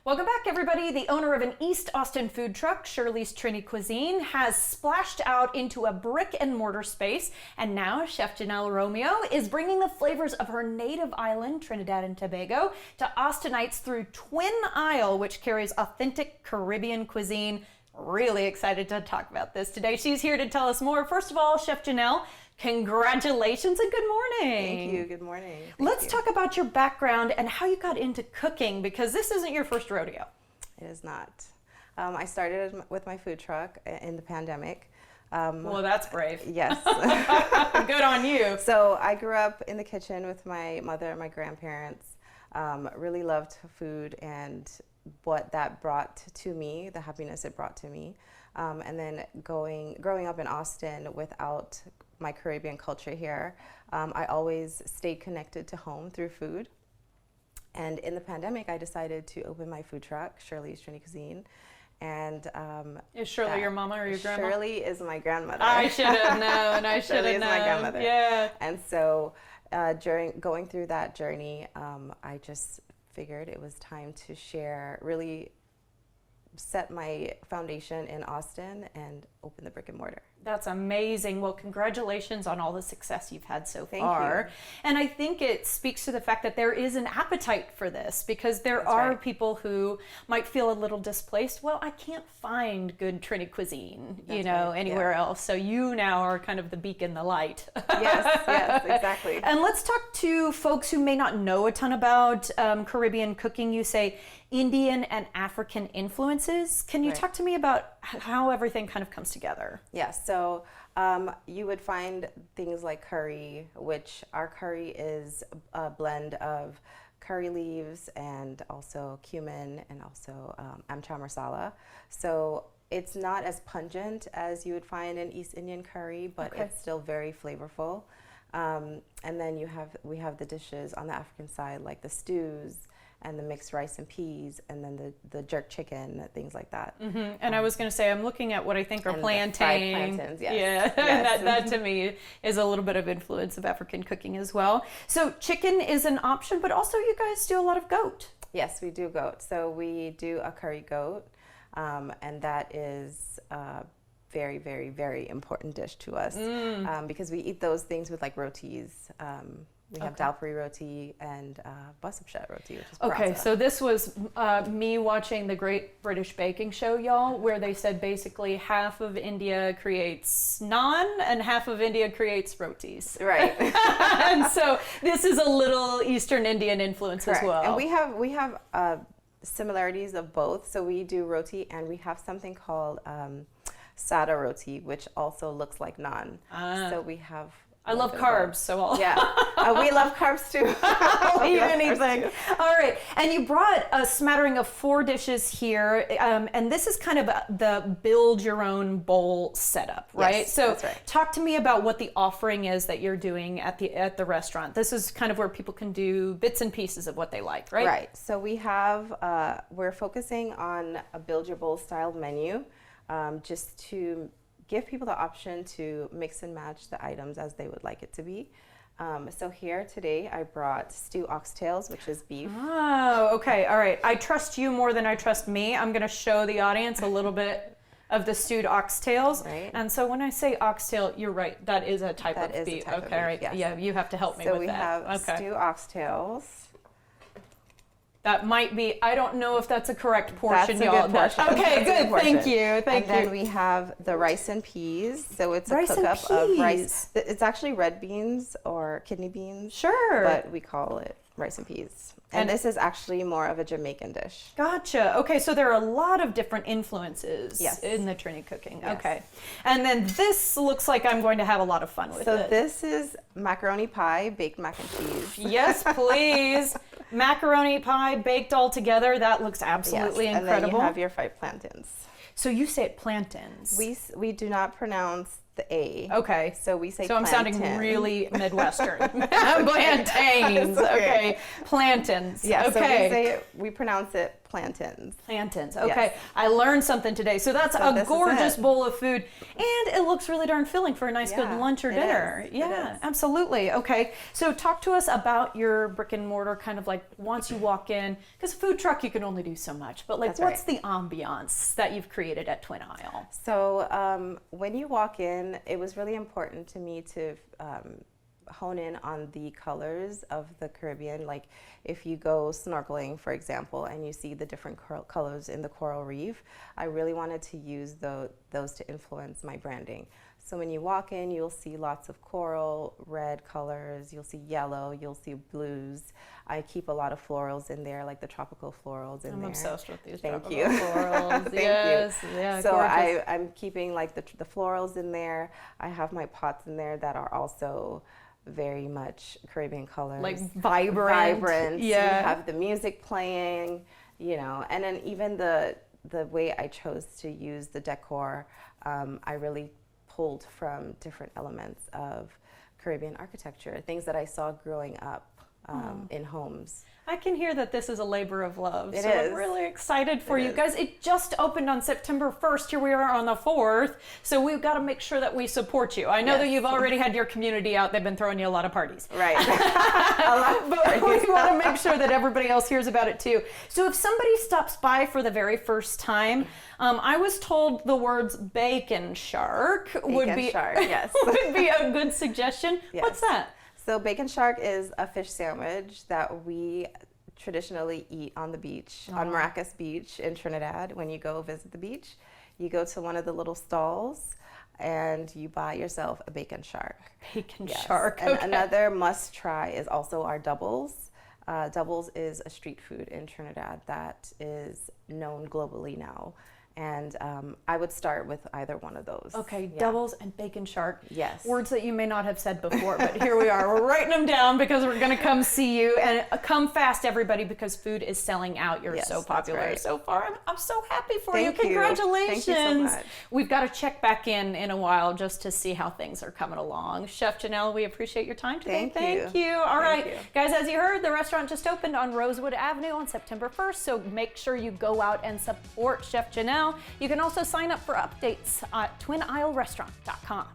Welcome back, everybody. The owner of an East Austin food truck, Shirley's Trini Cuisine, has splashed out into a brick and mortar space, and now Chef Janelle Romeo is bringing the flavors of her native island, Trinidad and Tobago, to Austinites through Twin Isle, which carries authentic Caribbean cuisine. Really excited to talk about this today. She's here to tell us more. First of all, Chef Janelle, congratulations and good morning. Thank you. Good morning. Let's talk about your background and how you got into cooking, because this isn't your first rodeo. It is not. I started with my food truck in the pandemic. Well, that's brave. Yes. Good on you. So I grew up in the kitchen with my mother and my grandparents. Really loved food and what that brought to me, the happiness it brought to me. And then growing up in Austin without my Caribbean culture here, I always stayed connected to home through food. And in the pandemic, I decided to open my food truck, Shirley's Trini Cuisine. And is Shirley your mama or your grandma? Shirley is my grandmother. I should have known. I should have known. Shirley is my grandmother. Yeah. And so during going through that journey, I just figured it was time to share, really set my foundation in Austin and open the brick and mortar. That's amazing. Well, congratulations on all the success you've had so Thank far. you. And I think it speaks to the fact that there is an appetite for this, because there are people who might feel a little displaced. Well, I can't find good Trini cuisine, anywhere else. So you now are kind of the beacon, the light. Yes, exactly. And let's talk to folks who may not know a ton about Caribbean cooking. You say Indian and African influences. Can you talk to me about how everything kind of comes together? Yes, so you would find things like curry, which our curry is a blend of curry leaves and also cumin and also amchar masala. So it's not as pungent as you would find in East Indian curry, but it's still very flavorful. And then we have the dishes on the African side, like the stews and the mixed rice and peas, and then the jerk chicken, things like that. Mm-hmm. And I was going to say, I'm looking at what I think are plantains. Plantains, yes. Yeah, Yes. that to me is a little bit of influence of African cooking as well. So chicken is an option, but also you guys do a lot of goat. Yes, we do goat. So we do a curry goat, and that is a very, very, very important dish to us because we eat those things with like rotis. We have dalpuri roti and basapshat roti, which is paratha. Okay, so this was me watching the Great British Baking Show, y'all, where they said basically half of India creates naan and half of India creates rotis. Right. And so this is a little Eastern Indian influence as well. And we have similarities of both. So we do roti, and we have something called sada roti, which also looks like naan. So we have... I love carbs, so I'll... Yeah, we love carbs too. I'll eat anything. All right, and you brought a smattering of 4 dishes here, and this is kind of the build your own bowl setup, right? Yes, so that's right. Talk to me about what the offering is that you're doing at the restaurant. This is kind of where people can do bits and pieces of what they like, right? Right, so we have, we're focusing on a build your bowl style menu, just to give people the option to mix and match the items as they would like it to be. So here today I brought stew oxtails, which is beef. Oh, okay, all right. I trust you more than I trust me. I'm gonna show the audience a little bit of the stewed oxtails. Right. And so when I say oxtail, you're right, that is a type of beef. Type of okay, beef, right. yes. Yeah, you have to help me with that. So we have stew oxtails. That might be, I don't know if that's a correct portion, That's a y'all. good portion. Okay, That's a good. good Thank portion. you. Thank And then you. we have the rice and peas. So it's a Rice and cook-up of peas. rice. It's actually red beans or kidney beans. Sure. But we call it rice and peas. And this is actually more of a Jamaican dish. Gotcha. Okay, so there are a lot of different influences Yes. in the Trini cooking. Yes. Okay. And then this looks like I'm going to have a lot of fun with So it. this is macaroni pie, baked mac and cheese. Yes, please. Macaroni pie baked all together. That looks absolutely incredible. And then you have your fried plantains. So you say it plantains. We do not pronounce the A. Okay. So we say So I'm sounding plantain. really Midwestern. Plantains. Okay. Plantains. Yeah, okay. so we pronounce it plantains. Plantains. Okay. Yes. I learned something today. So that's So a this is gorgeous it. bowl of food. And it looks really darn filling for a nice good Yeah, lunch or it dinner. is. It Yeah, is. absolutely. Okay. So talk to us about your brick and mortar, kind of like once you walk in, because food truck you can only do so much, but like That's what's right. the ambiance that you've created at Twin Isle? So when you walk in, it was really important to me to hone in on the colors of the Caribbean. Like if you go snorkeling, for example, and you see the different colors in the coral reef, I really wanted to use those to influence my branding. So when you walk in, you'll see lots of coral, red colors, you'll see yellow, you'll see blues. I keep a lot of florals in there, like the tropical florals in I'm there. obsessed with these Thank tropical you. florals. Thank yes. you. Yeah, So gorgeous. I'm keeping like the florals in there. I have my pots in there that are also very much Caribbean colors. Like vibrant. Vibrant. Yeah. We have the music playing, you know, and then even the way I chose to use the decor, I really pulled from different elements of Caribbean architecture, things that I saw growing up in homes. I can hear that this is a labor of love. It so is. I'm really excited for It you is. guys. It just opened on September 1st. Here we are on the 4th. So we've got to make sure that we support you. I know that Yes. you've already had your community out. They've been throwing you a lot of parties. Right. A lot. But we want to make sure that everybody else hears about it too. So if somebody stops by for the very first time, I was told the words bacon shark would Bacon be shark, yes. would be a good suggestion. Yes. What's that? So bacon shark is a fish sandwich that we traditionally eat on the beach, on Maracas Beach in Trinidad. When you go visit the beach, you go to one of the little stalls and you buy yourself a bacon shark. Bacon Yes. shark. And Okay. another must try is also our doubles. Doubles is a street food in Trinidad that is known globally now. And I would start with either one of those. Okay, Yeah. doubles and bacon shark. Yes. Words that you may not have said before, but here we are. We're writing them down because we're going to come see you. And come fast, everybody, because food is selling out. You're Yes, so that's popular right. so far. I'm so happy for Thank you. you. Congratulations. Thank you so much. We've got to check back in a while just to see how things are coming along. Chef Janelle, we appreciate your time today. Thank you. All right, Thank you. guys, as you heard, the restaurant just opened on Rosewood Avenue on September 1st, so make sure you go out and support Chef Janelle. You can also sign up for updates at twinislrestaurant.com.